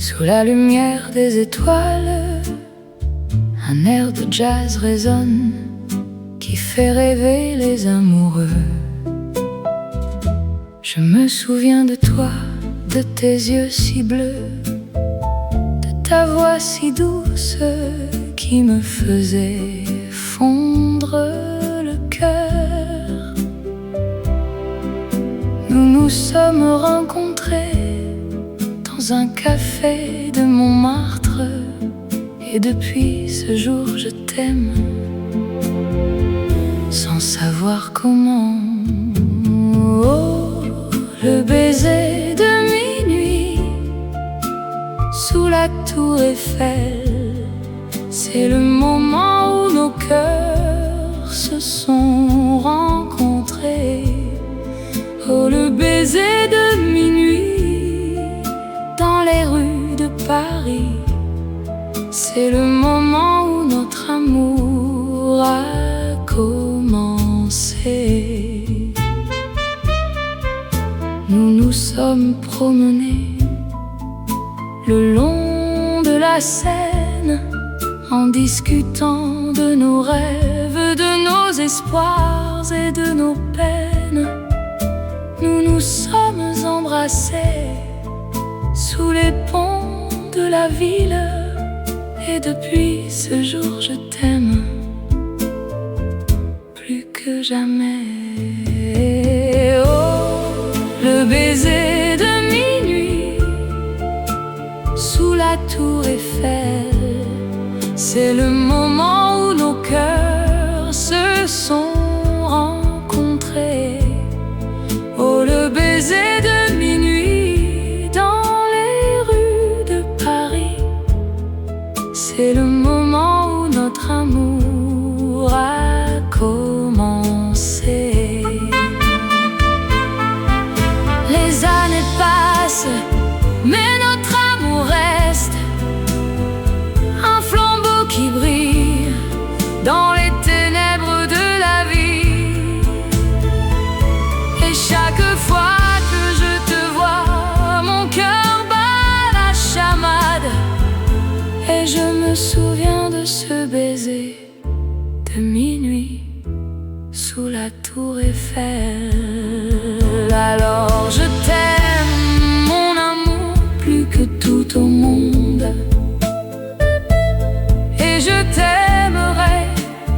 Sous la lumière des étoiles, un air de jazz résonne qui fait rêver les amoureux. Je me souviens de toi, de tes yeux si bleus, de ta voix si douce qui me faisait fondre le cœur. Nous nous sommes rencontrés dans un café de Montmartre, et depuis ce jour je t'aime, sans savoir comment. Oh, le baiser de minuit sous la tour Eiffel, c'est le moment où nos cœurs se sont rencontrés. Oh, le baiser de minuit dans les rues de Paris, c'est le moment où notre amour a commencé. Nous nous sommes promenés le long de la Seine, en discutant de nos rêves, de nos espoirs et de nos peines. Nous nous sommes embrassés sous les ponts de la ville, et depuis ce jour je t'aime plus que jamais. Oh, le baiser de minuit sous la tour Eiffel, c'est le moment où nos cœurs se sont rencontrés. Oh, le baiser de minuit dans les rues de Paris, c'est le moment où notre amour a commencé. Les années passent, mais notre amour reste un flambeau qui brille dans les ténèbres de la vie. Et chaque fois que je te vois, mon cœur bat la chamade, et je me souviens de ce baiser de minuit sous la tour Eiffel. Alors je t'aime, mon amour, plus que tout au monde, et je t'aimerai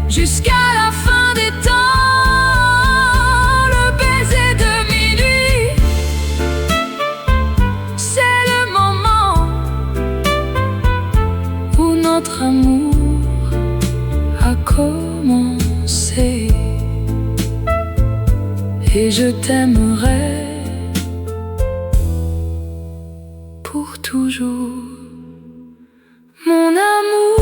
jusqu'à la fin des temps. Le baiser de minuit, c'est le moment où notre amour a commencé. Et je t'aimerai pour toujours, mon amour.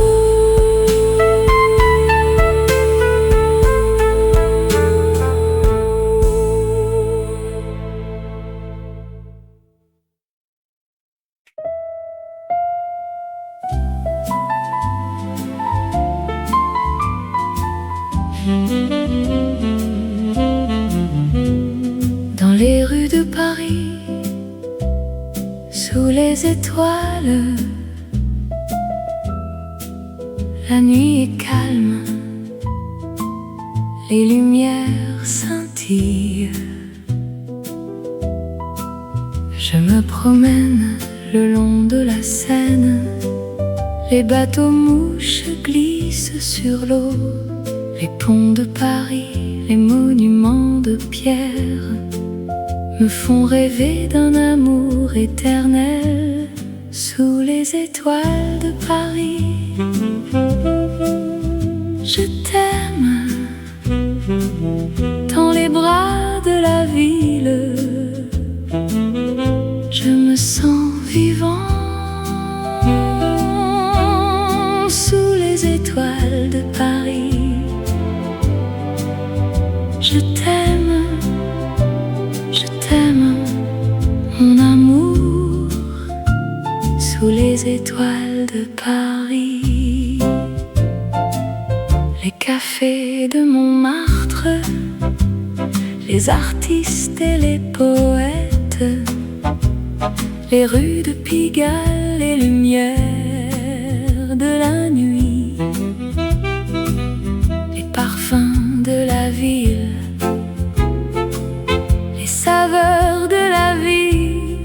Dans les rues de Paris, sous les étoiles, la nuit est calme, les lumières scintillent. Je me promène le long de la Seine, les bateaux mouches glissent sur l'eau, les ponts de Paris, les monuments de pierre me font rêver d'un amour éternel sous les étoiles de Paris. Je t'aime dans les bras de la ville, je me sens vivant sous les étoiles de Paris. Je t'aime, mon amour, sous les étoiles de Paris. Les cafés de Montmartre, les artistes et les poètes, les rues de Pigalle les lumières de la nuit, les parfums de la ville, les saveurs de la vie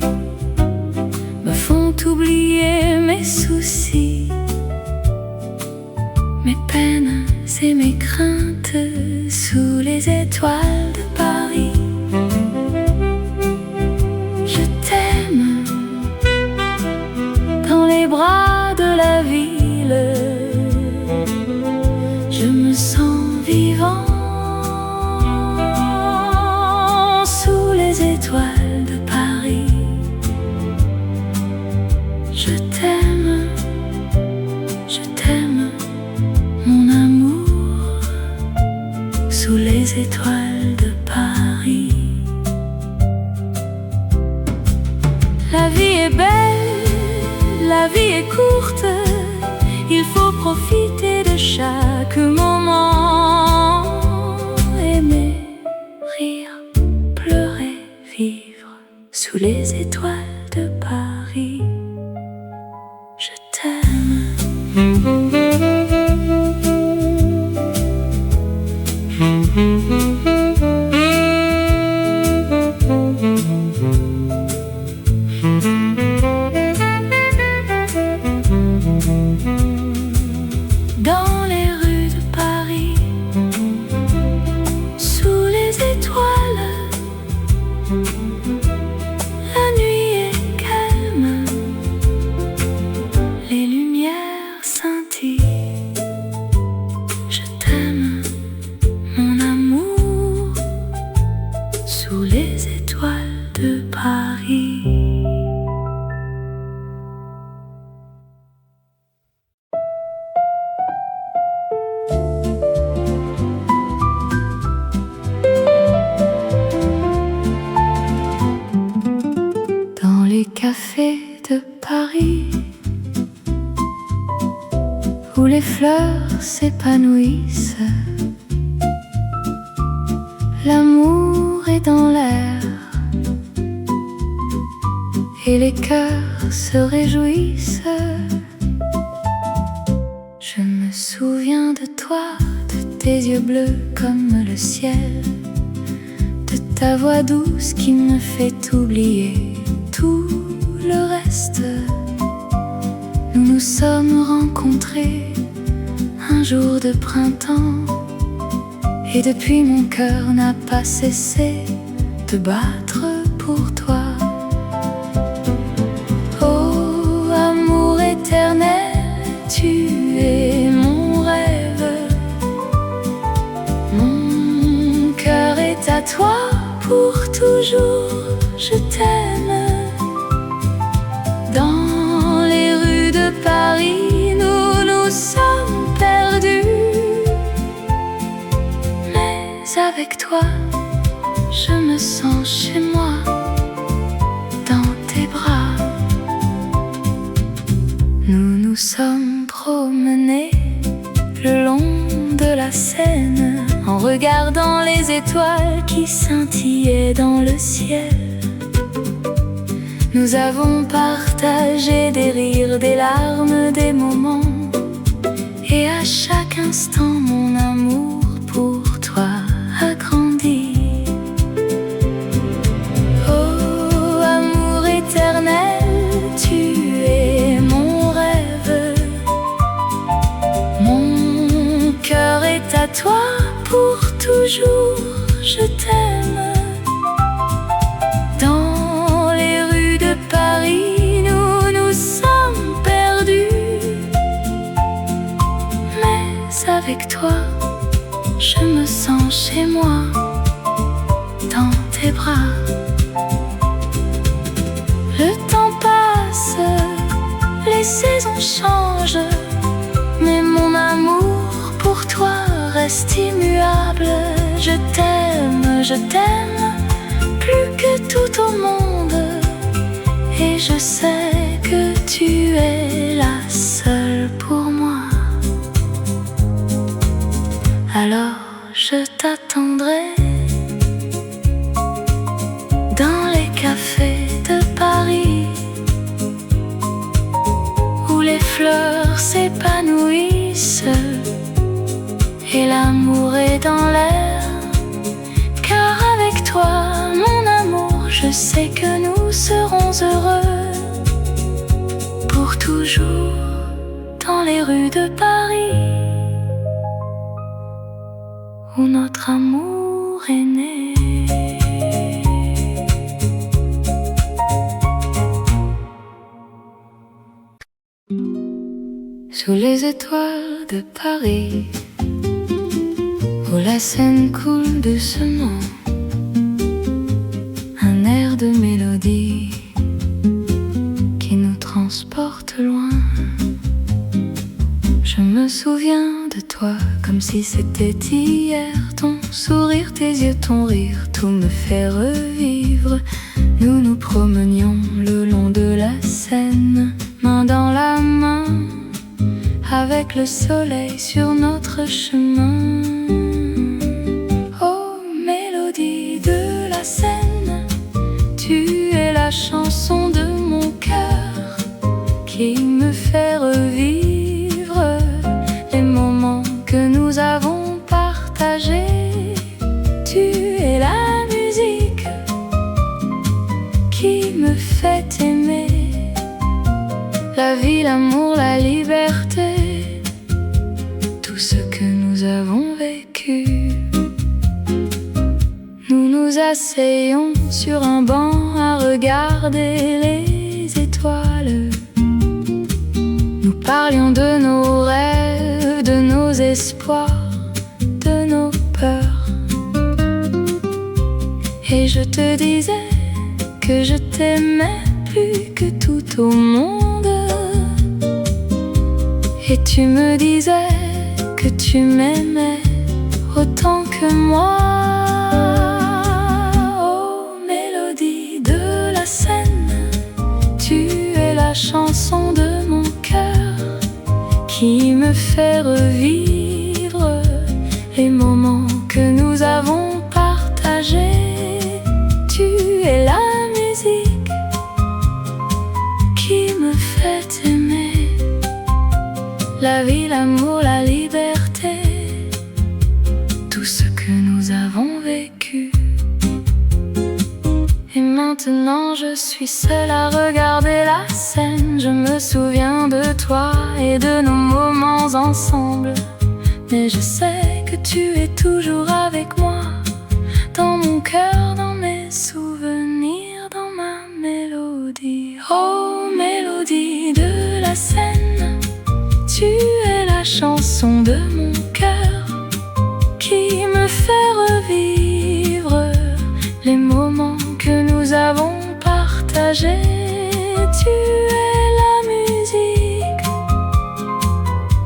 me font oublier mes soucis, mes peines et mes craintes sous les étoiles de Paris. Je t'aime dans les bras de la ville, je me sens vivant sous les étoiles de Paris. Je t'aime, mon amour, sous les étoiles de Paris. La vie est belle, la vie est courte, il faut profiter de chaque moment. Aimer, rire, pleurer, vivre sous les étoiles de Paris. Je t'aime. Dans les rues de Paris, sous les étoiles, la nuit est calme, les lumières scintillent. Je t'aime, mon amour, sous les étoiles de Paris. Dans les cafés de Paris, où les fleurs s'épanouissent, l'amour est dans l'air et les cœurs se réjouissent. Je me souviens de toi, de tes yeux bleus comme le ciel, de ta voix douce qui me fait oublier tout le reste. Nous nous sommes rencontrés un jour de printemps, et depuis mon cœur n'a pas cessé de battre pour toi. Oh, amour éternel, tu es mon rêve. Mon cœur est à toi pour toujours, je t'aime. Dans les rues de Paris, nous nous sommes perdus, mais avec toi, je me sens chez moi, dans tes bras. Nous nous sommes promenés le long de la Seine, en regardant les étoiles qui scintillaient dans le ciel. Nous avons partagé des rires, des larmes, des moments, et à chaque instant mon amour pour toi a grandi. Oh, amour éternel, tu es mon rêve. Mon cœur est à toi pour toujours, je t'aime. Dans les rues de Paris, nous nous sommes perdus, mais avec toi, je me sens chez moi, dans tes bras. Le temps passe, les saisons changent, mais mon amour pour toi reste immuable. Je t'aime, plus que tout au monde, et je sais que tu es la seule pour moi. Alors je t'attendrai dans les cafés de Paris, fleurs s'épanouissent et l'amour est dans l'air. Car avec toi, mon amour, je sais que nous serons heureux pour toujours dans les rues de Paris où notre amour est né. Sous les étoiles de Paris, où la Seine coule doucement, un air de mélodie qui nous transporte loin. Je me souviens de toi comme si c'était hier. Ton sourire, tes yeux, ton rire, tout me fait revivre. Nous nous promenions le long de la Seine, main dans la main, avec le soleil sur notre chemin. Oh, mélodie de la Seine, tu es la chanson de mon cœur qui me fait revivre les moments que nous avons partagés. Tu es la musique qui me fait aimer la vie, l'amour, la liberté, tout ce que nous avons vécu. Nous nous asseyons sur un banc à regarder les étoiles. Nous parlions de nos rêves, de nos espoirs, de nos peurs. Et je te disais que je t'aimais plus que tout au monde. Et tu me disais que tu m'aimais autant que moi. Oh, mélodie de la Seine, tu es la chanson de mon cœur qui me fait revivre les moments que nous avons partagés. Tu es la musique qui me fait aimer la vie, l'amour, la liberté, tout ce que nous avons vécu. Et maintenant je suis seule à regarder la Seine. Je me souviens de toi et de nos moments ensemble. Mais je sais que tu es toujours avec moi, dans mon cœur, dans mes souvenirs, dans ma mélodie. Oh, mélodie de la Seine, tu es la chanson de mon cœur qui me fait revivre les moments que nous avons partagés. Tu es la musique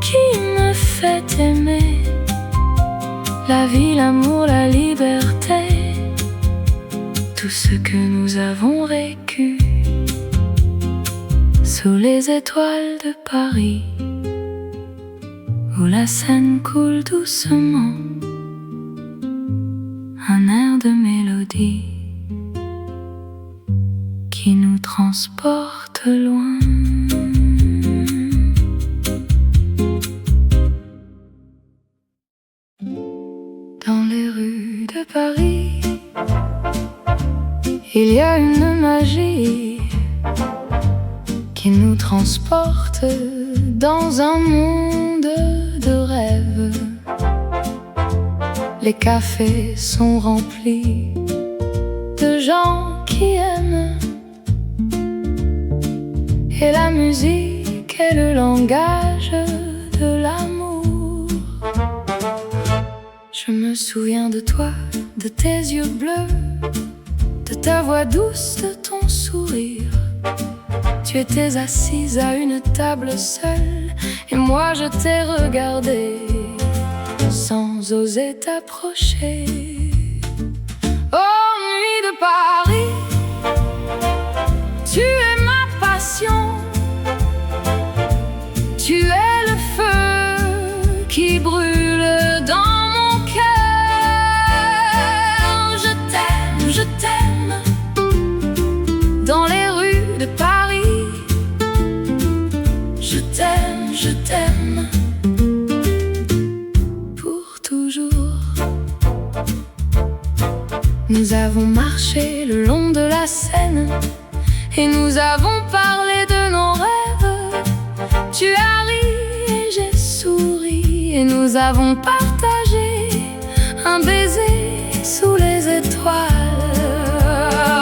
qui me fait aimer la vie, l'amour, la liberté, tout ce que nous avons vécu sous les étoiles de Paris, où la Seine coule doucement, un air de mélodie qui nous transporte loin. Dans les rues de Paris, il y a une magie qui nous transporte dans un monde de rêves. Les cafés sont remplis de gens qui aiment, et la musique est le langage de l'amour. Je me souviens de toi, de tes yeux bleus, de ta voix douce, de ton sourire. Tu étais assise à une table seule, et moi je t'ai regardé sans oser t'approcher. Oh, nuit de Paris, tu es ma passion. Tu es le feu qui brûle dans mon cœur. Je t'aime, dans les rues de Paris. Je t'aime. je t'aime pour toujours. Nous avons marché le long de la Seine et nous avons parlé de nos rêves. Tu as ri et j'ai souri et nous avons partagé un baiser sous les étoiles.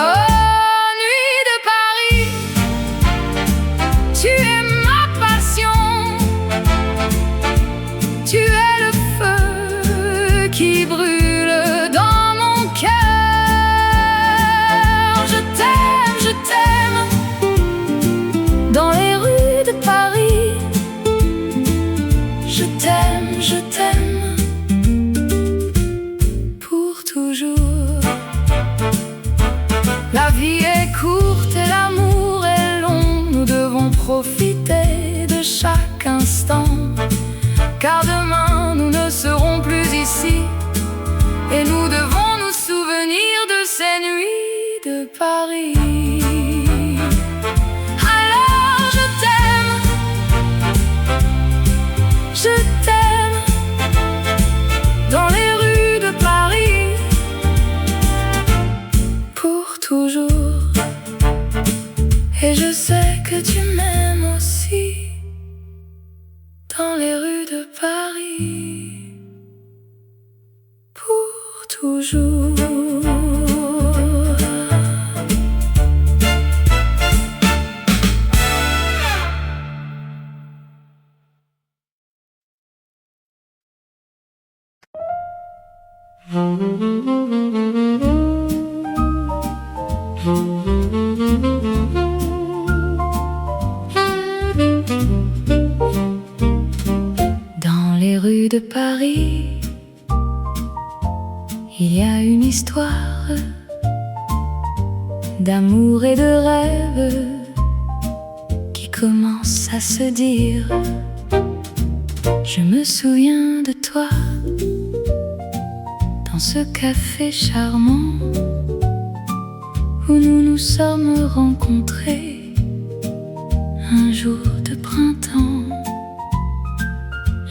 Oh, nuit de Paris, tu es ma passion. Tu es le feu qui brûle dans mon cœur. Je t'aime dans les rues de Paris. Je t'aime pour toujours. La vie est courte et l'amour est long. Nous devons profiter de chaque instant, car demain nous ne serons plus ici et nous devons nous souvenir de ces nuits de Paris. Alors je t'aime dans les rues de Paris pour toujours. Et je sais que tu m'aimes aussi dans les rues de Paris pour toujours. Dans les rues de Paris, il y a une histoire d'amour et de rêve qui commence à se dire. Je me souviens de toi dans ce café charmant où nous nous sommes rencontrés un jour de printemps.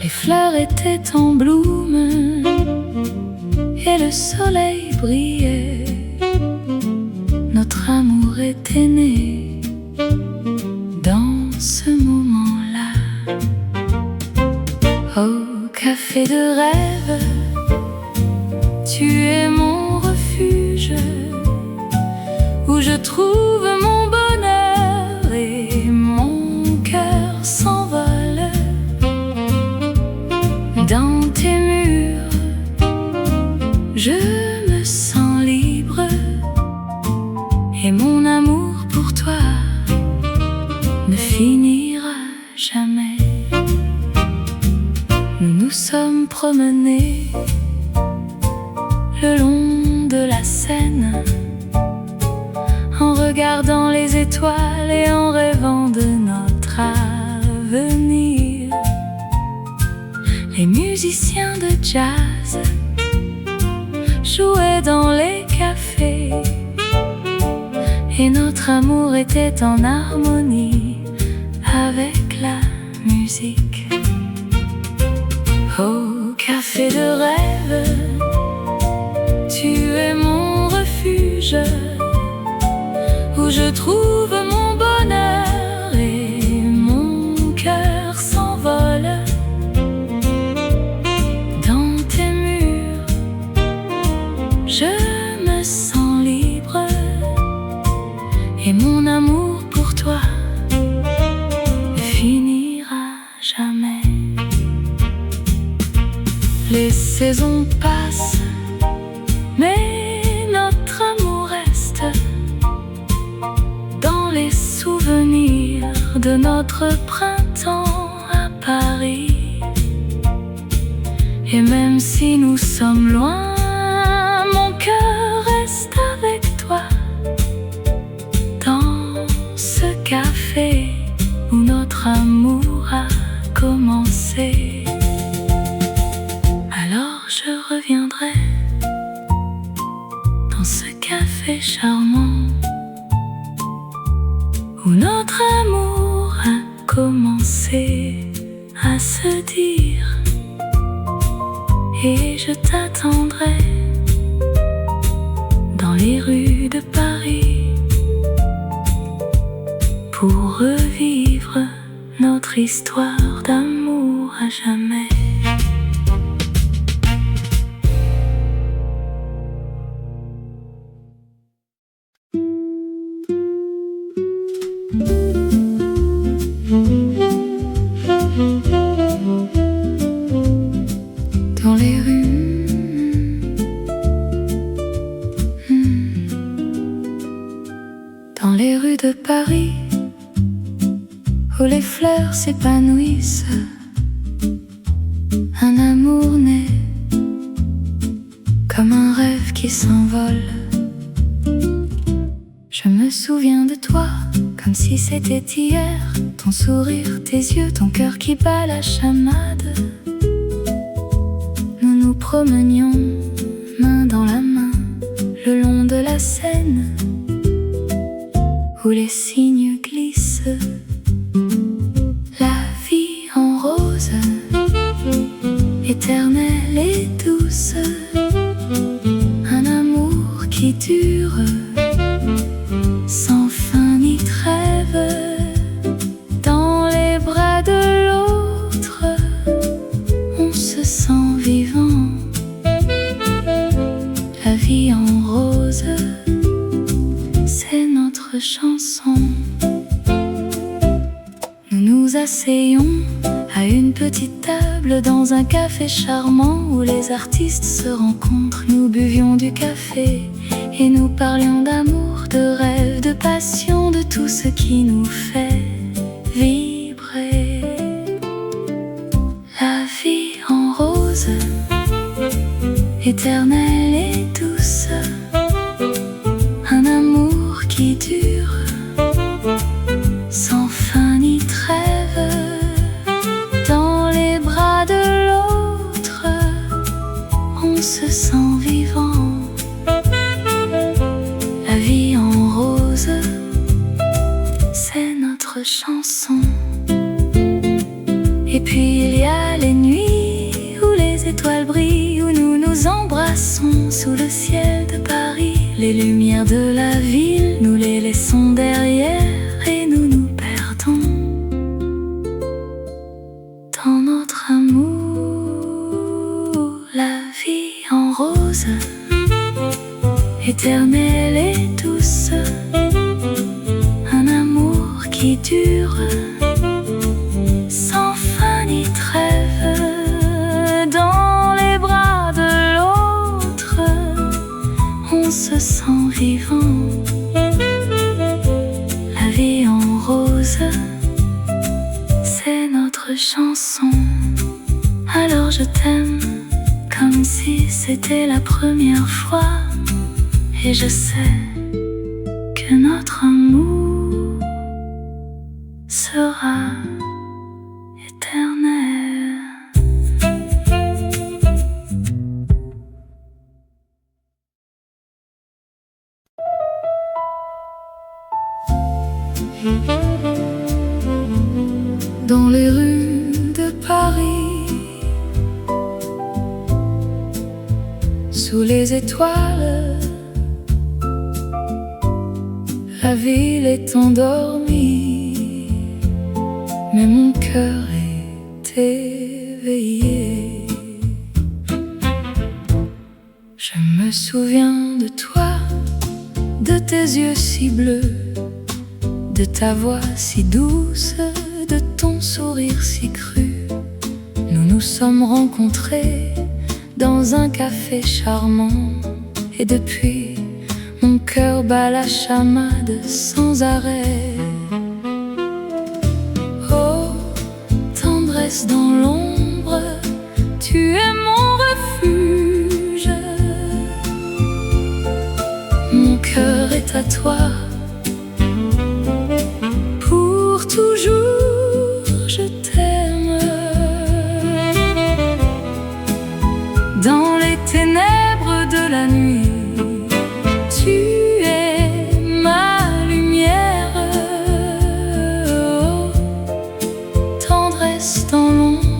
Les fleurs étaient en bloom et le soleil brillait. Notre amour était né dans ce moment-là. Au café de rêve, tu es mon refuge où je trouve mon bonheur et mon cœur s'envole. Dans tes murs, je me sens libre et mon amour pour toi ne finira jamais. Nous nous sommes promenés le long de la Seine en regardant les étoiles et en rêvant de notre avenir. Les musiciens de jazz jouaient dans les cafés et notre amour était en harmonie avec la musique. Au café de rêve, tu es mon refuge où je trouve mon bonheur et mon cœur s'envole. Dans tes murs, je me sens libre et mon amour pour toi ne finira jamais. Les saisons passent, mais notre amour reste dans les souvenirs de notre printemps à Paris. Et même si nous sommes loin, mon cœur reste avec toi dans ce café où notre amour a commencé. Alors je reviendrai dans ce café charmant où notre amour a commencé. à se dire, et je t'attendrai dans les rues de Paris pour revivre notre histoire d'amour à jamais. Dans les rues, dans les rues de Paris, où les fleurs s'épanouissent, un amour naît comme un rêve qui s'envole. Je me souviens de toi comme si c'était hier, ton sourire, tes yeux, ton cœur qui bat la chamade. Nous nous promenions main dans la main le long de la Seine, où les cygnes glissent. La vie en rose, éternelle et douce, un amour qui dure sans fin ni trêve. Dans les bras de l'autre, on se sent vivant. La vie en rose, c'est notre chanson. Nous nous asseyons à une petite table dans un café charmant où les artistes se rencontrent. Nous buvions du café et nous parlions d'amour, de rêve, de passion, de tout ce qui nous fait vibrer. La vie en rose, éternelle et douce, un amour qui dure sans fin ni trêve. Dans les bras de l'autre, on se sent vivant. La vie en rose, c'est notre chanson. Et puis il y a les nuits où les étoiles brillent, où nous nous embrassons sous le ciel de Paris. Les lumières de la ville, nous les laissons derrière et nous nous perdons dans notre amour. La vie en rose, éternelle et douce, un amour qui dure sans fin ni trêve. Dans les bras de l'autre, on se sent vivant. La vie en rose, c'est notre chanson. Alors je t'aime comme si c'était la première fois, et je sais que notre amour sera éternel. Dans les rues de Paris, sous les étoiles, la ville est endormie, mais mon cœur est éveillé. Je me souviens de toi, de tes yeux si bleus, de ta voix si douce, de ton sourire si cru. Nous nous sommes rencontrés dans un café charmant, et depuis, mon cœur bat la chamade sans arrêt. Oh, tendresse dans l'ombre, tu es mon refuge. Mon cœur est à toi, pour toujours je t'aime. Dans les ténèbres de la nuit, tu es ma lumière. Oh, tendresse dans l'ombre,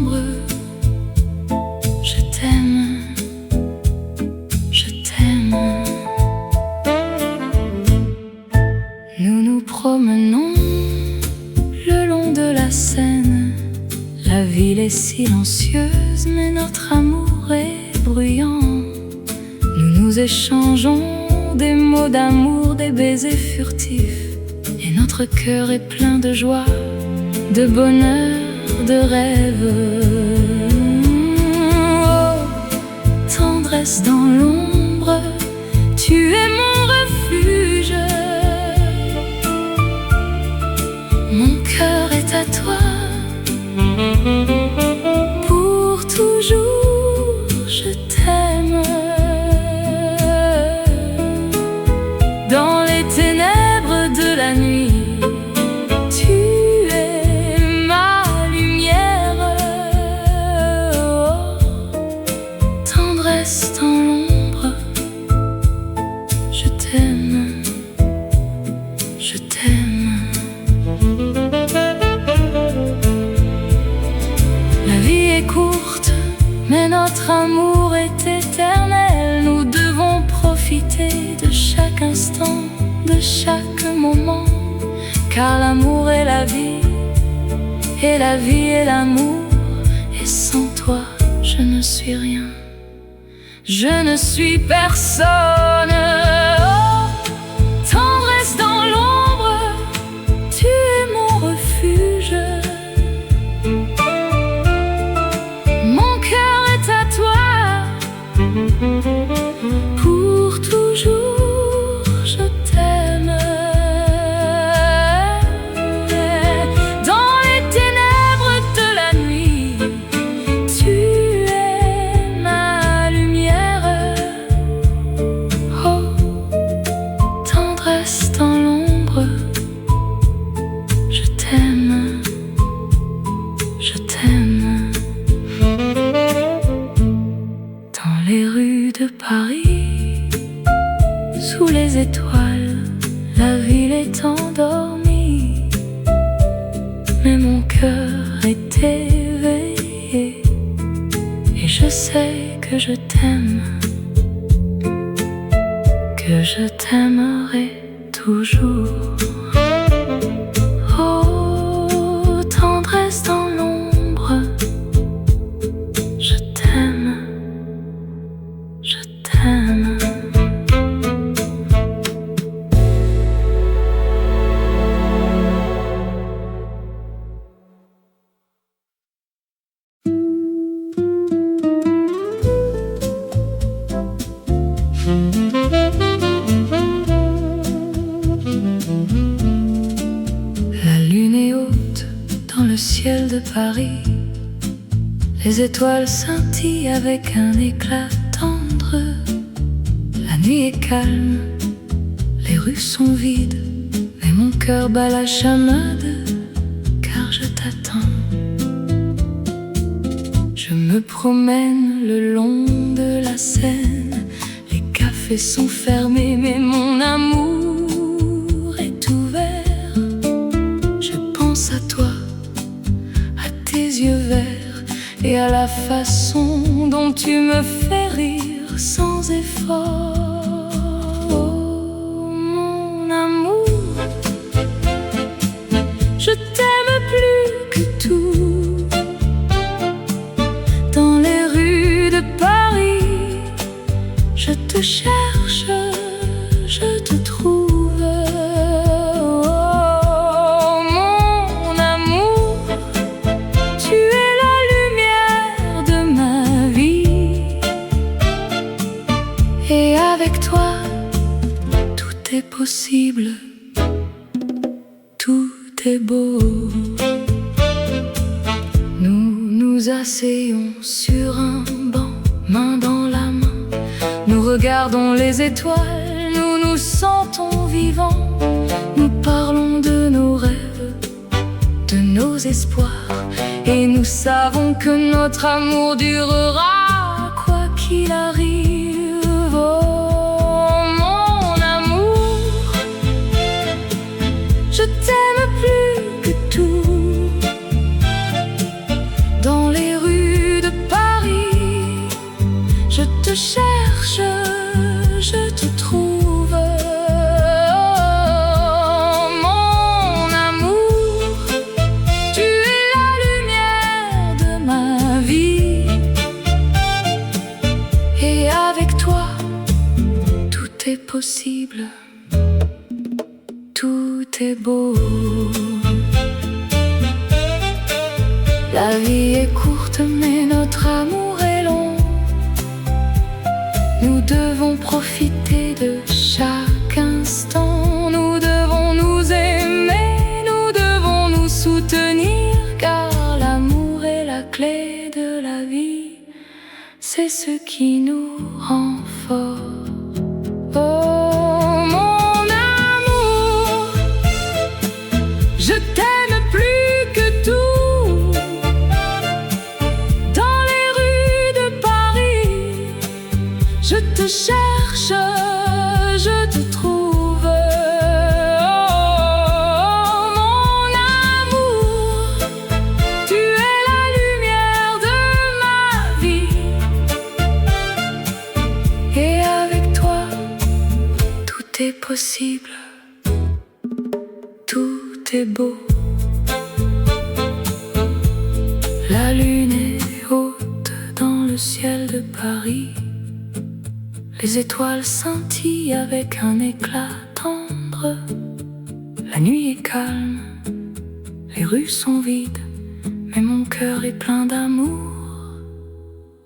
de la Seine. La ville est silencieuse, mais notre amour est bruyant. Nous nous échangeons des mots d'amour, des baisers furtifs, et notre cœur est plein de joie, de bonheur, de rêve. Oh, tendresse dans l'ombre, tu es mon refuge. Mon cœur est à toi, pour toujours je t'aime. Dans les ténèbres de la nuit, tu es ma lumière. Oh, tendresse dans l'ombre, je t'aime, je t'aime. La vie est courte, mais notre amour est éternel. Nous devons profiter de chaque instant, de chaque moment, car l'amour est la vie, et la vie est l'amour. Et sans toi, je ne suis rien, je ne suis personne. Oh, tendresse dans l'ombre, tu es mon refuge. Mon cœur est à toi, pour toujours je t'aime. Dans les ténèbres de la nuit, tu es ma lumière. Oh, tendresse dans l'ombre, je t'aime, je t'aime. Dans les rues de Paris, sous les étoiles, la ville est endormie, mais mon cœur est éveillé, et je sais que je t'aime, que je t'aimerai toujours. Oh, tendresse dans l'ombre, je t'aime, je t'aime. La lune est haute dans le ciel de Paris. Les étoiles scintillent avec un éclat tendre. La nuit est calme, les rues sont vides, mais mon cœur bat la chamade, car je t'attends. Je me promène le long de la Seine. Les cafés sont fermés, mais mon amour est ouvert. Je pense à toi, à tes yeux verts, et à la façon dont tu me fais rire sans effort. Oh, mon amour, je t'aime plus que tout. Dans les rues de Paris, je te cherche, je te trouve. Oh, mon amour, tu es la lumière de ma vie. Et avec toi, tout est possible, tout est beau. Nous nous asseyons sur un banc, main dans la main. Nous regardons les étoiles, nous nous sentons vivants. Nous parlons de nos rêves, de nos espoirs, et nous savons que notre amour durera quoi qu'il arrive. Oh, mon amour, je t'aime plus que tout. Dans les rues de Paris, je te cherche, je te trouve. Oh, mon amour, possible, tout est beau. La vie est courte mais notre amour est long. Nous devons profiter de chaque instant. Nous devons nous aimer, nous devons nous soutenir, car l'amour est la clé de la vie. C'est ce qui nous rend forts. Oh mon amour, je t'aime plus que tout. Dans les rues de Paris, je te cherche, je te trouve. Oh mon amour, tu es la lumière de ma vie. Et avec toi, tout est possible, tout est beau. La lune est haute dans le ciel de Paris. Les étoiles scintillent avec un éclat tendre. La nuit est calme, les rues sont vides, mais mon cœur est plein d'amour,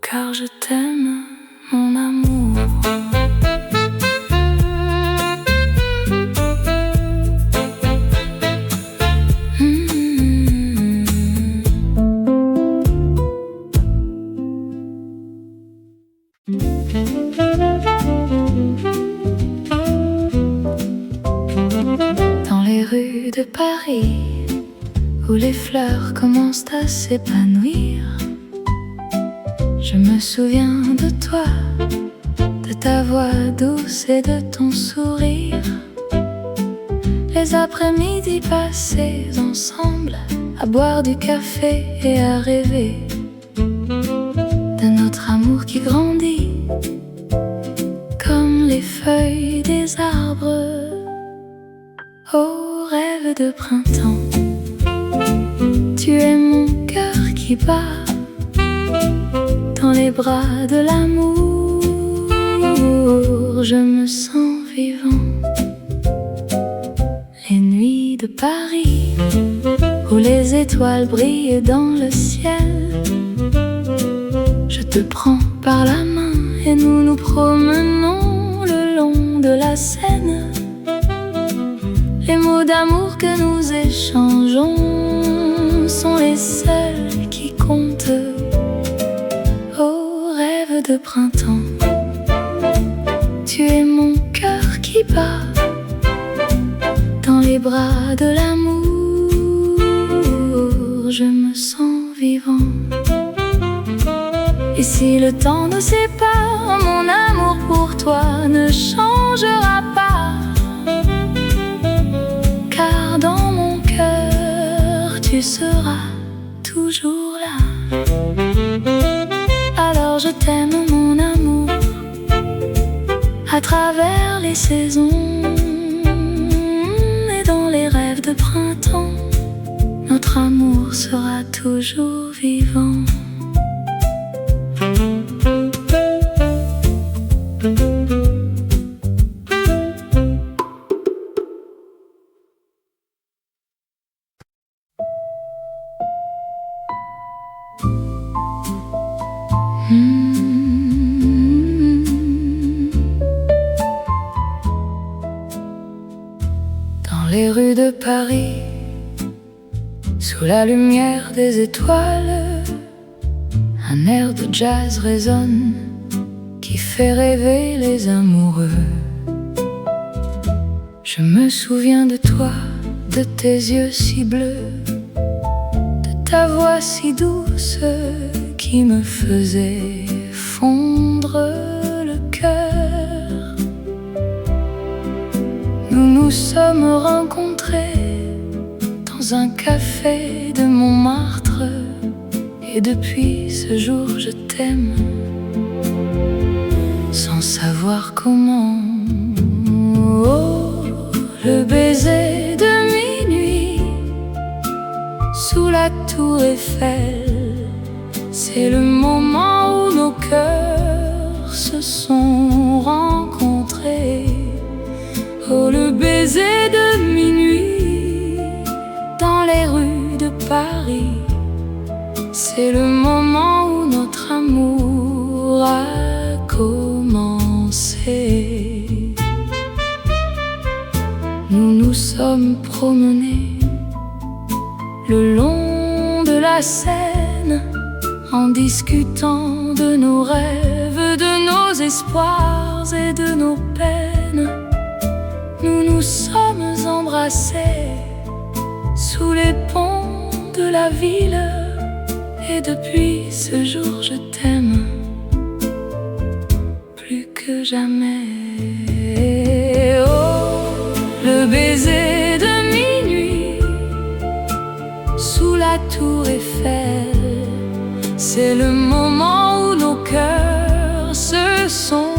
car je t'aime, mon amour. Dans les rues de Paris, où les fleurs commencent à s'épanouir, je me souviens de toi, de ta voix douce et de ton sourire. Les après-midi passés ensemble, à boire du café et à rêver de notre amour qui grandit comme les feuilles des arbres. Oh, rêve de printemps, tu es mon cœur qui bat dans les bras de l'amour. Je me sens vivant. Les nuits de Paris, où les étoiles brillent dans le ciel, je te prends par la main et nous nous promenons le long de la Seine. Les mots d'amour que nous échangeons sont les seuls qui comptent. Oh, rêve de printemps, tu es mon cœur qui bat dans les bras de l'amour. Je me sens vivant. Et si le temps nous sépare, mon amour pour toi ne changera pas, car dans mon cœur tu seras toujours là. Alors je t'aime, mon amour, à travers les saisons et dans les rêves de printemps. Notre amour sera toujours vivant. Dans les rues de Paris, sous la lumière des étoiles, un air de jazz résonne qui fait rêver les amoureux. Je me souviens de toi, de tes yeux si bleus, de ta voix si douce qui me faisait fondre le cœur. Nous nous sommes rencontrés dans un café de Montmartre, et depuis ce jour je t'aime, sans savoir comment. Oh, le baiser de minuit sous la tour Eiffel, c'est le moment où nos cœurs se sont rencontrés. Paris. C'est le moment où notre amour a commencé. Nous nous sommes promenés le long de la Seine, en discutant de nos rêves, de nos espoirs et de nos peines. Nous nous sommes embrassés sous les ponts de la ville. Et depuis ce jour je t'aime plus que jamais. Oh, le baiser de minuit sous la tour Eiffel, c'est le moment où nos cœurs se sont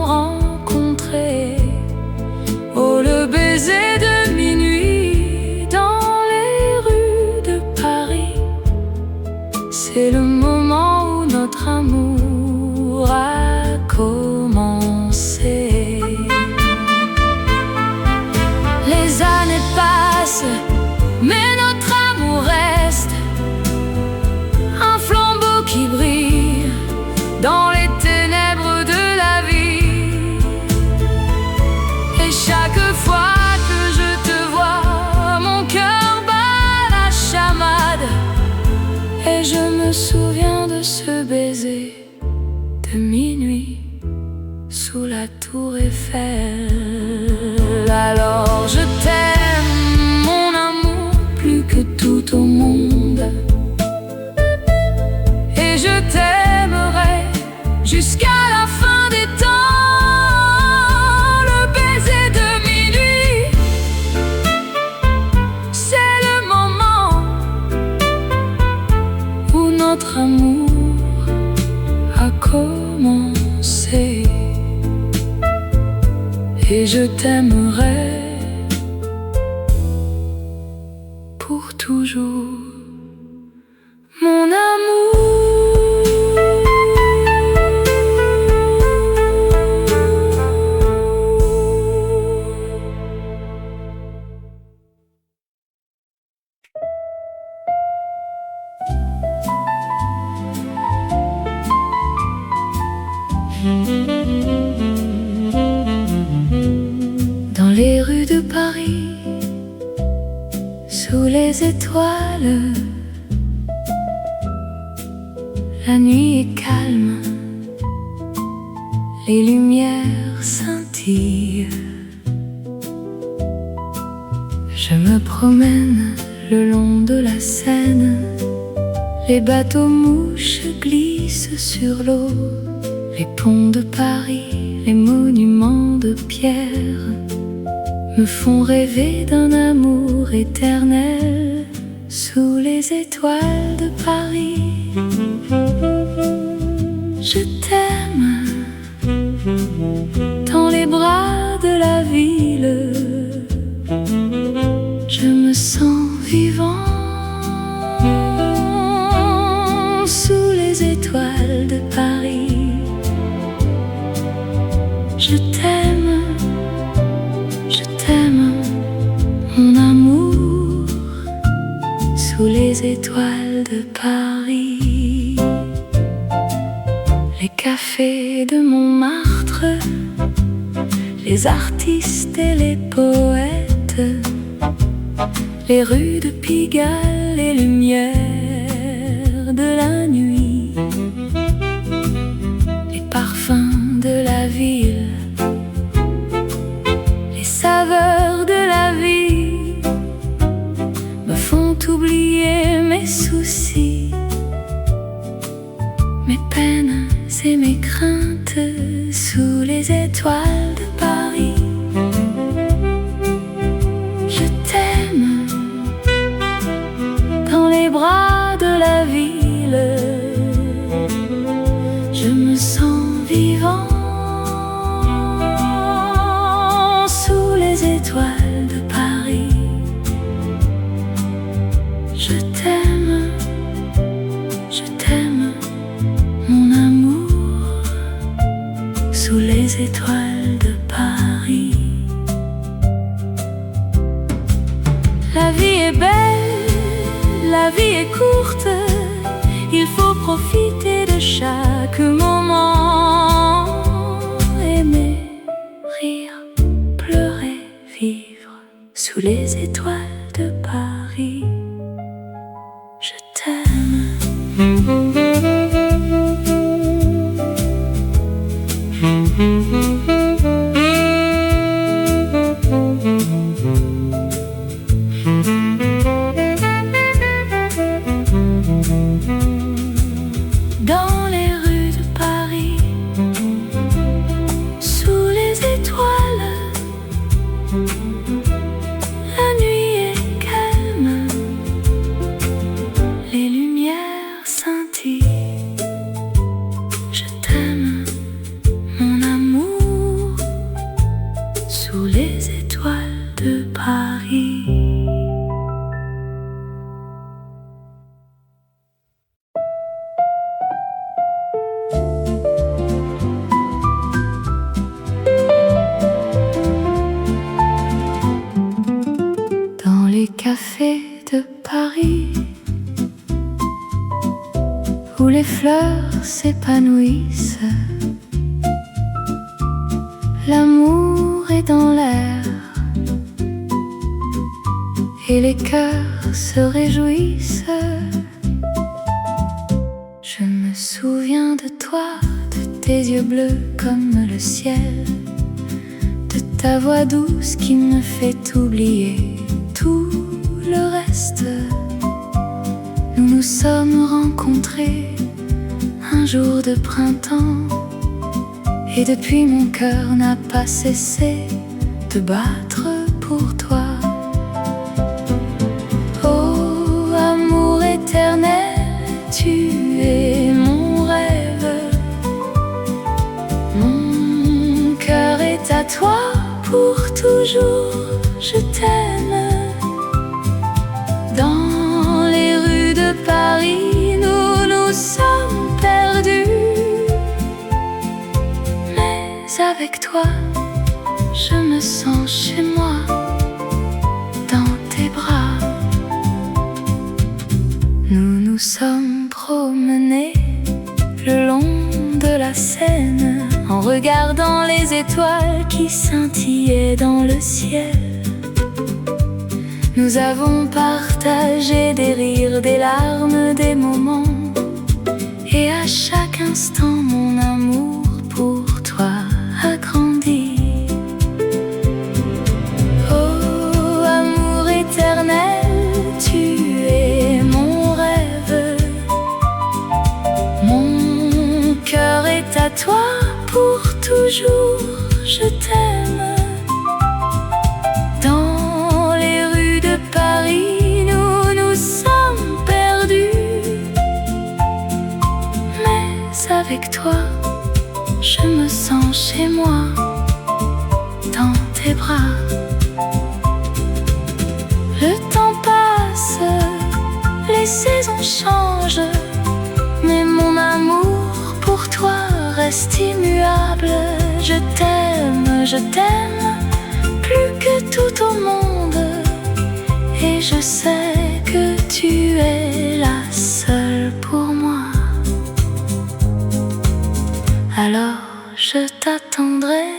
rencontrés. Oh, le baiser de minuit dans les rues de Paris, c'est le moment où notre amour a commencé. Les années passent, mais notre amour reste un flambeau qui brille dans les ténèbres de la vie. Et chaque fois que je te vois, mon cœur bat la chamade. Et je me souviens de ce baiser de minuit sous la tour Eiffel. Alors je t'aime, mon amour, plus que tout au monde. Et je t'aimerai jusqu'à la fin des temps. Le baiser de minuit, c'est le moment où notre amour a commencé. Et je t'aimerai pour toujours, mon amour. Dans les rues de Paris, sous les étoiles, la nuit est calme, les lumières scintillent. Je me promène le long de la Seine, les bateaux mouches glissent sur l'eau. Les ponts de Paris, les monuments de pierre me font rêver d'un amour éternel sous les étoiles de Paris. Je t'aime dans les bras de la ville. Je me sens vivant sous les étoiles de Paris. Je t'aime, mon amour, sous les étoiles de Paris. Les cafés de Montmartre, les artistes et les poètes, les rues de Pigalle, les lumières de la nuit, les parfums de la ville, les saveurs de la vie me font oublier mes soucis, mes peines et mes craintes sous les étoiles de Paris. Je t'aime dans les bras de la ville. Je me sens vivant sous les étoiles de Paris. Je t'aime, mon amour, sous les étoiles de Paris. La vie est belle, la vie est profiter de chaque moment. Aimer, rire, pleurer, vivre sous les étoiles de Paris. Je t'aime. Dans les rues de Paris, sous les étoiles, la nuit est calme, les lumières scintillent. Je t'aime, mon amour, sous les étoiles de Paris. Les cafés de Paris, où les fleurs s'épanouissent, l'amour est dans l'air et les cœurs se réjouissent. Je me souviens de toi, de tes yeux bleus comme le ciel, de ta voix douce qui me fait oublier tout le reste. Nous nous sommes rencontrés un jour de printemps, et depuis mon cœur n'a pas cessé de battre pour toi. Oh, amour éternel, tu es mon rêve. Mon cœur est à toi pour toujours, je t'aime. Dans les rues de Paris, nous nous sommes perdus, mais avec toi, je me sens chez moi, dans tes bras. Nous nous sommes promenés le long de la Seine, en regardant les étoiles qui scintillaient dans le ciel. Nous avons partagé des rires, des larmes, des moments, et à chaque instant mon amour pour toi a grandi. Oh, amour éternel, tu es mon rêve. Mon cœur est à toi pour toujours, je t'aime. Paris, nous nous sommes perdus, mais avec toi, je me sens chez moi, dans tes bras. Le temps passe, les saisons changent, mais mon amour pour toi reste immuable. Je t'aime, plus que tout au monde. Et je sais que tu es la seule pour moi. Alors je t'attendrai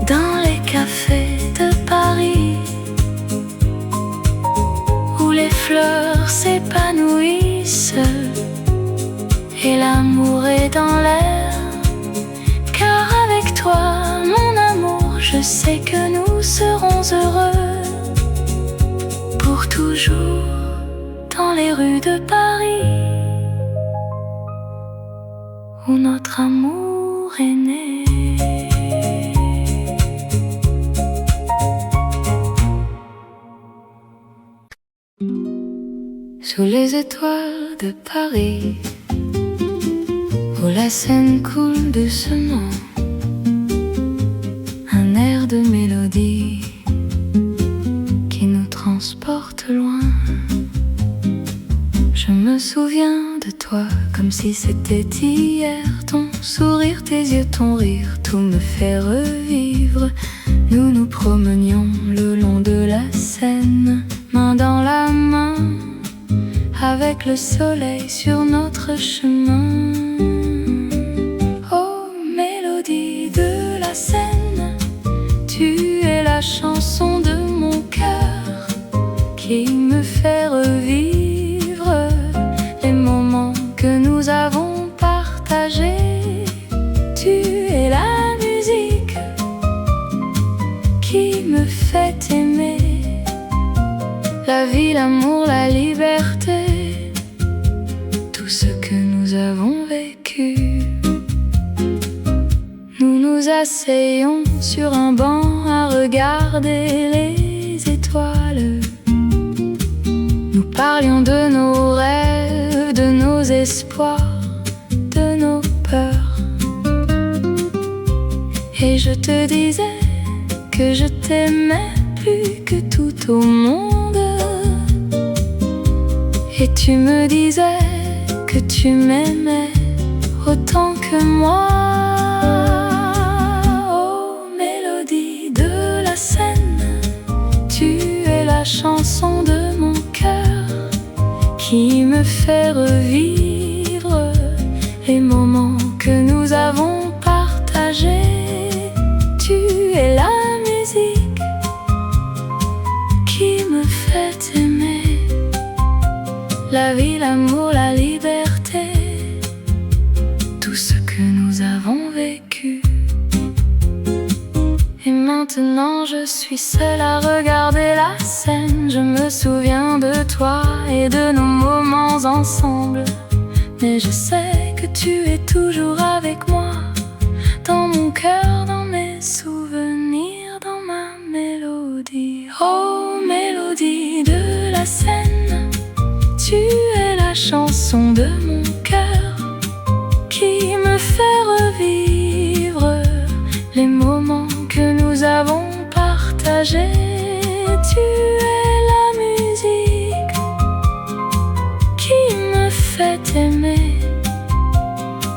dans les cafés de Paris, où les fleurs s'épanouissent et l'amour est dans l'air. Car avec toi, mon amour, je sais que nous serons heureux pour toujours dans les rues de Paris, où notre amour est né. Sous les étoiles de Paris, où la Seine coule doucement, un air de mélodie qui nous transporte loin. Je me souviens de toi comme si c'était hier. Ton sourire, tes yeux, ton rire, tout me fait revivre. Nous nous promenions le long de la Seine, main dans la main, avec le soleil sur notre chemin. Oh, mélodie de la Seine, tu es la chanson de mon cœur qui me fait revivre les moments que nous avons partagés. Tu es la musique qui me fait aimer la vie, l'amour, la liberté, tout ce que nous avons vécu. Nous nous asseyons sur un banc à regarder les étoiles. Nous parlions de nos rêves, de nos espoirs, de nos peurs. Et je te disais que je t'aimais plus que tout au monde. Et tu me disais que tu m'aimais autant que moi. Oh, mélodie de la Seine, tu es la chanson de mon cœur qui me fait revivre les moments que nous avons partagés. Tu es la musique qui me fait aimer la vie, l'amour, la liberté, tout ce que nous avons vécu. Et maintenant je suis seule à regarder la scène. Je me souviens de toi et de nos moments ensemble. Mais je sais que tu es toujours avec moi, dans mon cœur, dans mes souvenirs, dans ma mélodie. Oh, mélodie de la Seine, tu es la chanson de mon cœur qui me fait revivre les moments que nous avons partagés. Tu es la musique qui me fait aimer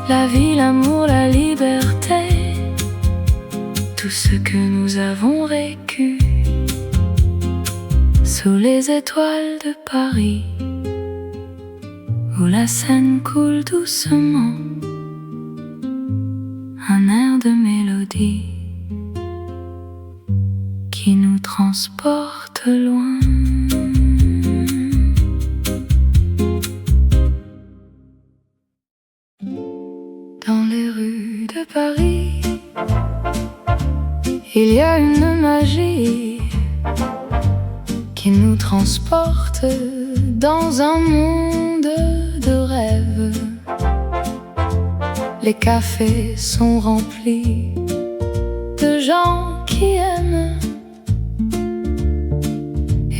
la vie, l'amour, la liberté, tout ce que nous avons vécu sous les étoiles de Paris, où la Seine coule doucement, un air de mélodie qui nous transporte loin. Dans les rues de Paris, il y a une magie qui nous transporte dans un monde de rêve. Les cafés sont remplis de gens qui aiment,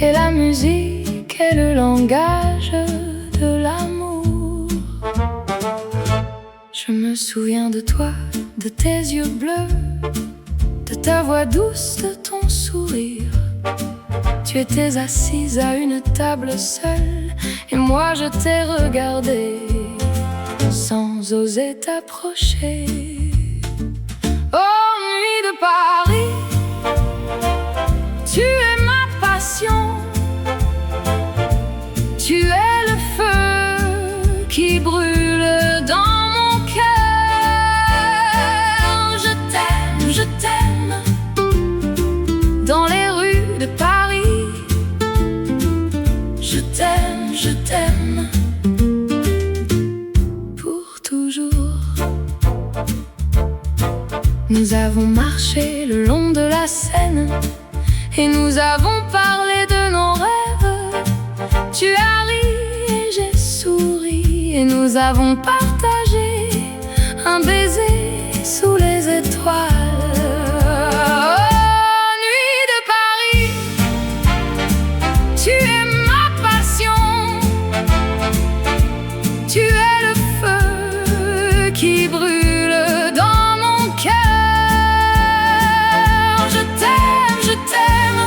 et la musique est le langage de l'amour. Je me souviens de toi, de tes yeux bleus, de ta voix douce, de ton sourire. Tu étais assise à une table seule, et moi je t'ai regardé sans oser t'approcher. Oh, nuit de Paris, tu es ma passion. Tu es le feu qui brûle dans mon cœur. Je t'aime, dans les rues de Paris. Je t'aime, pour toujours. Nous avons marché le long de la Seine et nous avons parlé de nos rêves. Tu as ri et j'ai souri et nous avons partagé un baiser sous les étoiles. Tu es le feu qui brûle dans mon cœur. Je t'aime,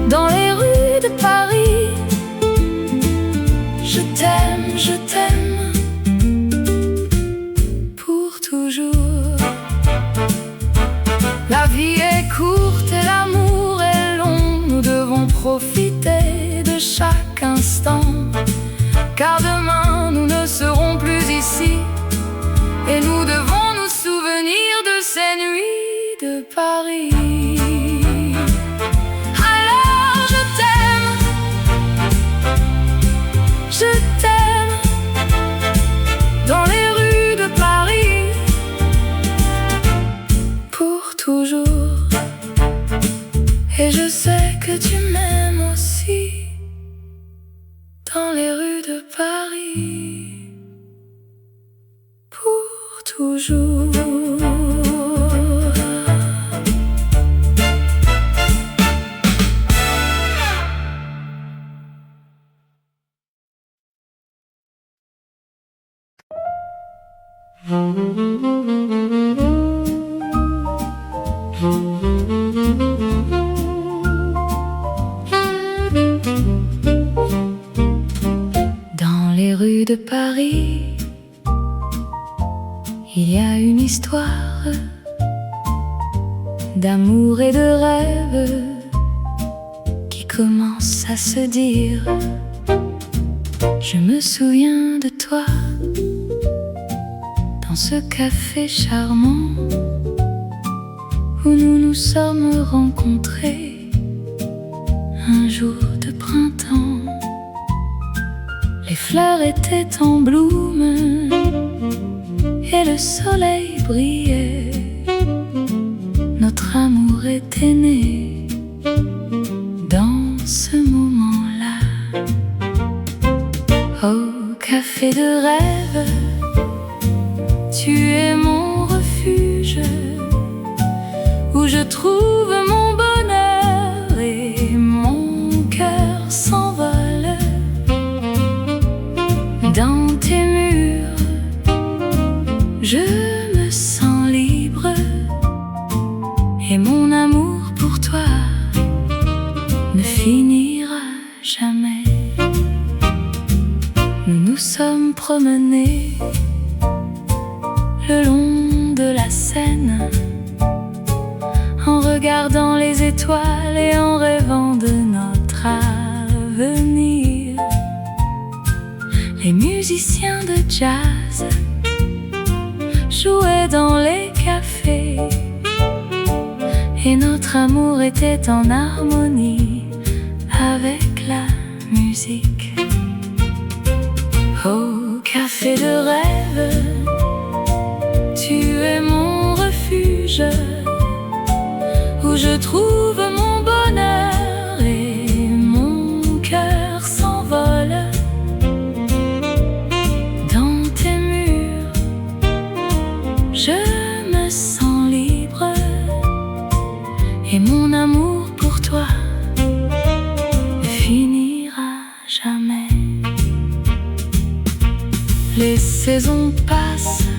dans les rues de Paris. Je t'aime, dans les rues de Paris pour toujours. Dans les rues de Paris, il y a une histoire d'amour et de rêve qui commence à se dire. Je me souviens de toi dans ce café charmant où nous nous sommes rencontrés un jour de printemps. Les fleurs étaient en bloom et le soleil brillait. Notre amour était né dans ce moment-là. Au café de rêve, tu es mon refuge où je trouve mon bonheur et mon cœur s'envole. Dans tes murs, je me sens libre et mon amour pour toi ne finira jamais. Nous nous sommes promenés le long de la Seine en regardant les étoiles et en rêvant de notre avenir. Les musiciens de jazz jouaient dans les cafés et notre amour était en harmonie avec la musique. Au café de rêve, tu es mon refuge où je trouve mon bonheur et mon cœur s'envole. Dans tes murs, je me sens libre et mon amour pour toi ne finira jamais. Les saisons passent,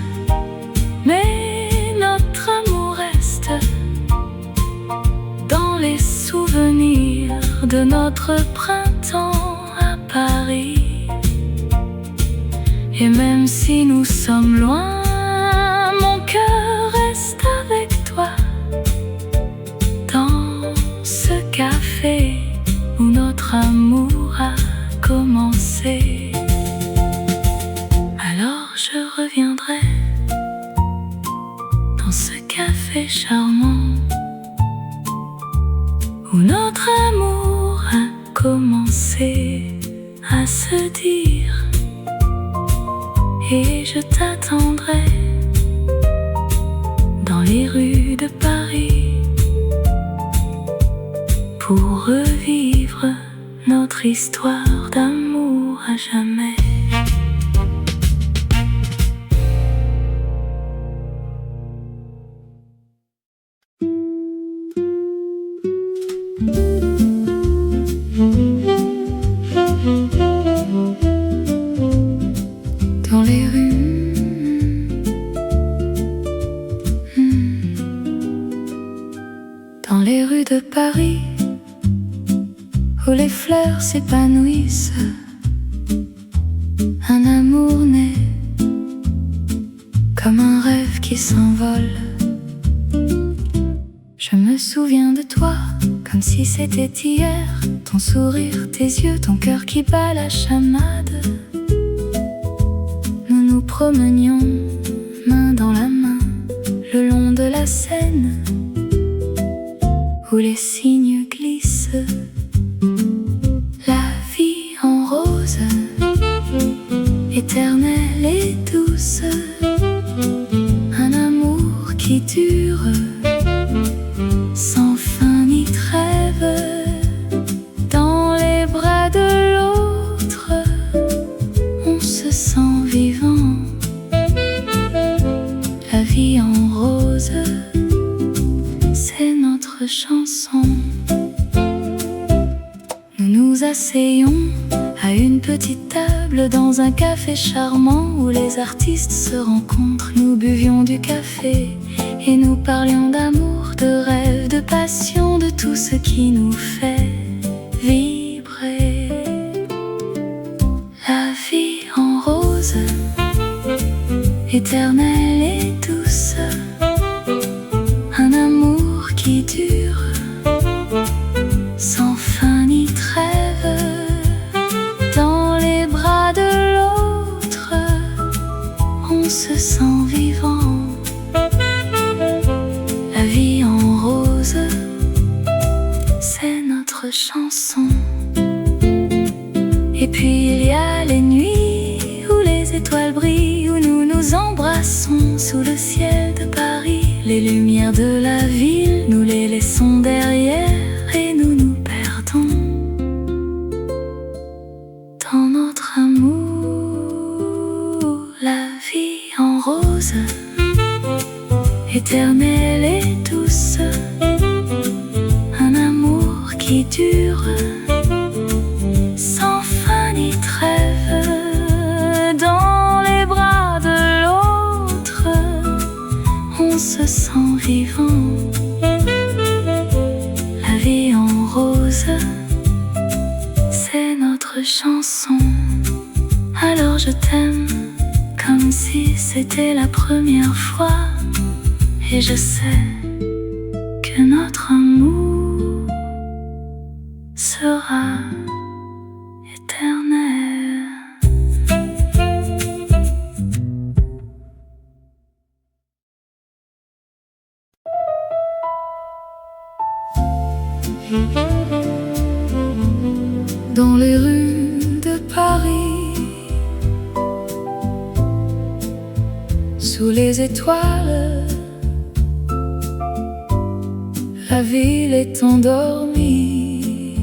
mais notre amour reste dans les souvenirs de notre printemps à Paris. Et même si nous sommes loin, mon cœur reste avec toi dans ce café où notre amour a commencé. Alors je reviendrai dans ce café charmant où notre amour a commencé à se dire. Et je t'attendrai dans les rues de Paris pour revivre notre histoire d'amour à jamais. Dans les rues, dans les rues de Paris, où les fleurs s'épanouissent, un amour naît comme un rêve qui s'envole. Je me souviens de toi comme si c'était hier, ton sourire, tes yeux, ton cœur qui bat la chamade. Nous nous promenions main dans la main le long de la Seine où les cygnes glissent. La vie en rose, éternelle et douce, un amour qui dure sans fin ni trêve. Dans les bras de l'autre, chanson. Nous nous asseyons à une petite table dans un café charmant où les artistes se rencontrent. Nous buvions du café et nous parlions d'amour, de rêve, de passion, de tout ce qui nous fait vibrer. La vie en rose, éternelle et douce, un amour qui dure sans fin ni trêve. Dans les bras de l'autre, on se sent vivant. La vie en rose, c'est notre chanson. Et puis il y a les nuits où les étoiles brillent, où nous nous embrassons sous le ciel de Paris. Les lumières de la ville, nous les laissons derrière et nous nous perdons dans notre amour. La vie en rose, éternelle et douce, un amour qui dure sans fin ni trêve. Dans les bras de l'autre, on se sent vivant. La vie en rose, c'est notre chanson. Alors je t'aime comme si c'était la première fois, et je sais que notre amour sera éternel. Dans les rues de Paris, sous les étoiles, la ville est endormie,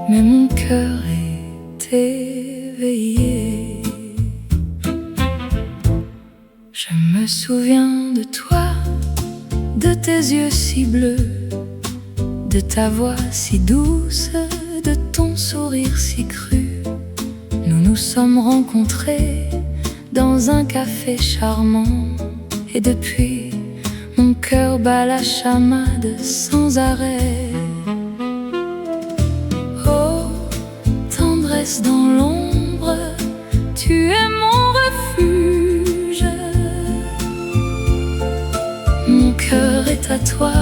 mais mon cœur est éveillé. Je me souviens de toi, de tes yeux si bleus, de ta voix si douce, de ton sourire si cru. Nous nous sommes rencontrés dans un café charmant, et depuis, mon cœur bat la chamade sans arrêt. Oh, tendresse dans l'ombre, tu es mon refuge. Mon cœur est à toi,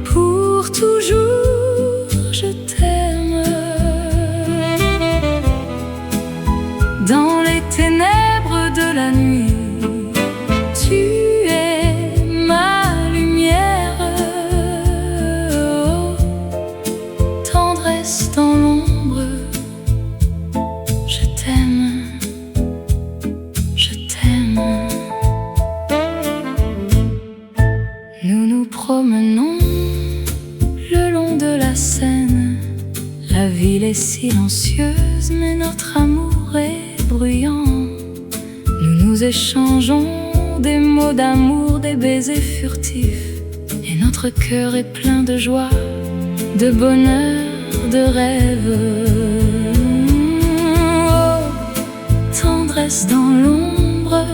pour toujours je t'aime. Dans les ténèbres de la nuit, tu es ma lumière. Oh, tendresse dans l'ombre, je t'aime, je t'aime. Nous nous promenons le long de la Seine. La ville est silencieuse, mais notre amour est bruyant. Nous nous échangeons des mots d'amour, des baisers furtifs, et notre cœur est plein de joie, de bonheur, de rêve. Oh, tendresse dans l'ombre,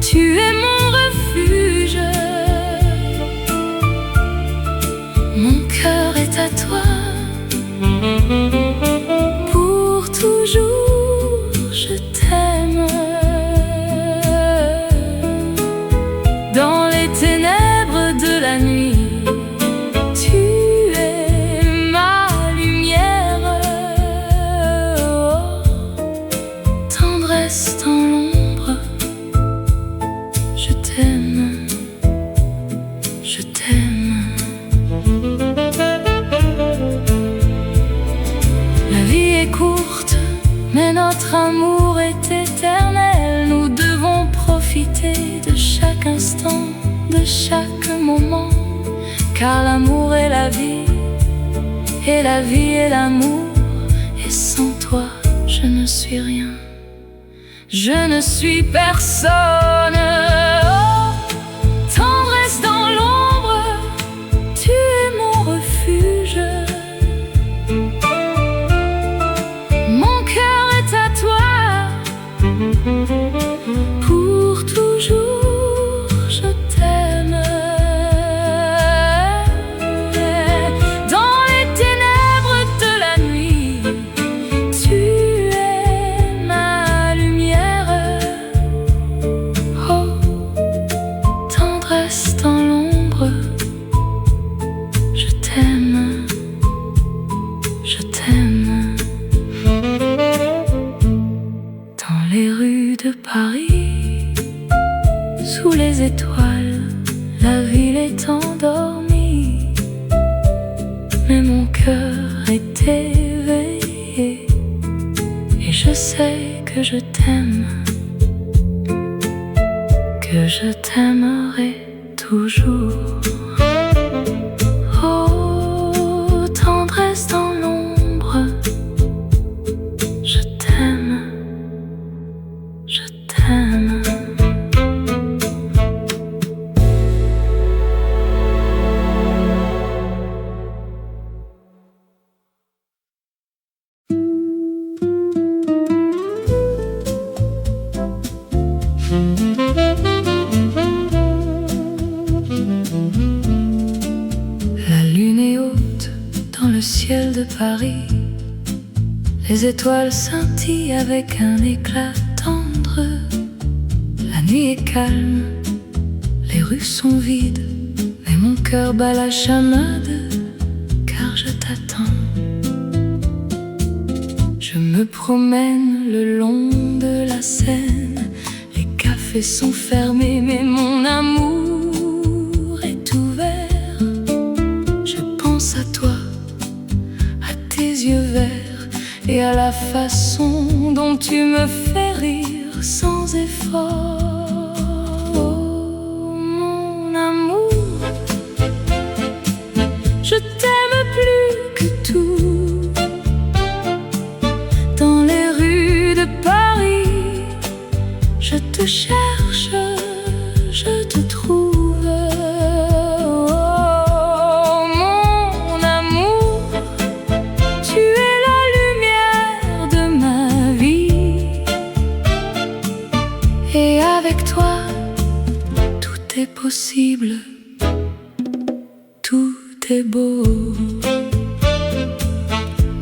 tu es mon refuge. Mon cœur est à toi, pour toujours je t'aime. Dans les ténèbres de la nuit, tu es ma lumière. Oh, tendresse dans l'ombre, je t'aime, je t'aime. La vie est courte, mais notre amour est éternel. Nous devons profiter de chaque instant, de chaque moment, car l'amour est la vie, et la vie est l'amour. Et sans toi, je ne suis rien, je ne suis personne. Oh, tendresse dans l'ombre, Paris. Sous les étoiles, la ville est endormie, mais mon cœur est éveillé, et je sais que je t'aime, que je t'aimerai toujours. Oh, tendresse dans l'ombre, je t'aime, je t'aime. La lune est haute dans le ciel de Paris. Les étoiles scintillent avec un éclat tendre. La nuit est calme, les rues sont vides, mais mon cœur bat la chamade, car je t'attends. Je me promène le long de la Seine. Les cafés sont fermés, mais mon amour est ouvert. Je pense à toi, à tes yeux verts, et à la façon dont tu me fais rire sans effort. Oh, mon amour, je t'aime plus que tout. Dans les rues de Paris, je te cherche, je te trouve. Oh, mon amour, tu es la lumière de ma vie, et avec toi, tout est possible, tout est beau.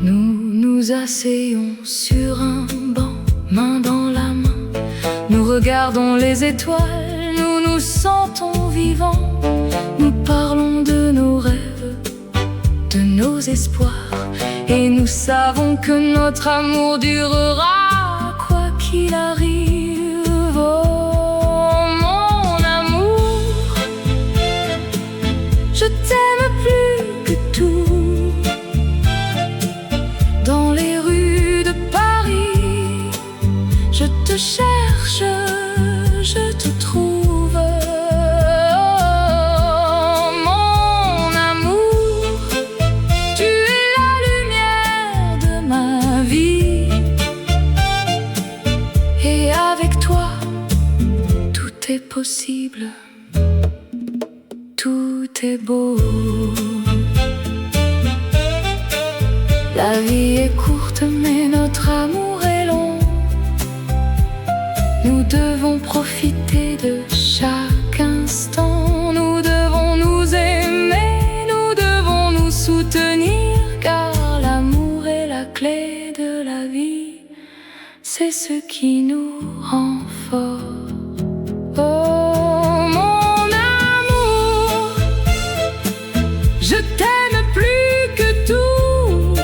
Nous nous asseyons sur un banc, main dans la main. Nous regardons les étoiles, nous nous sentons vivants. Nous parlons de nos rêves, de nos espoirs, et nous savons que notre amour durera quoi qu'il arrive. Oh, mon amour, je t'aime plus que tout. Dans les rues de Paris, je te cherche, je te trouve. Oh, mon amour, tu es la lumière de ma vie, et avec toi, tout est possible, tout est beau. La vie est courte, mais notre amour est long. Nous devons profiter de chaque instant. Nous devons nous aimer, nous devons nous soutenir, car l'amour est la clé de la vie. C'est ce qui nous rend forts. Oh, mon amour, je t'aime plus que tout.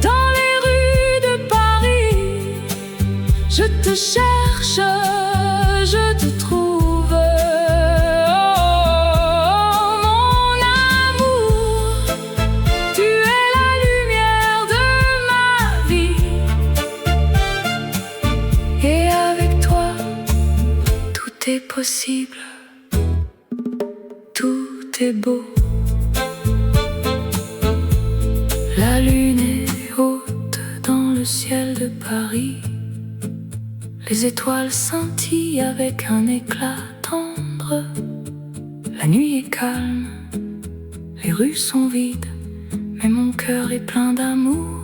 Dans les rues de Paris, je te cherche, je te trouve. Oh, mon amour, tu es la lumière de ma vie, et avec toi, tout est possible, tout est beau. La lune est haute dans le ciel de Paris. Les étoiles scintillent avec un éclat tendre. La nuit est calme, les rues sont vides, mais mon cœur est plein d'amour.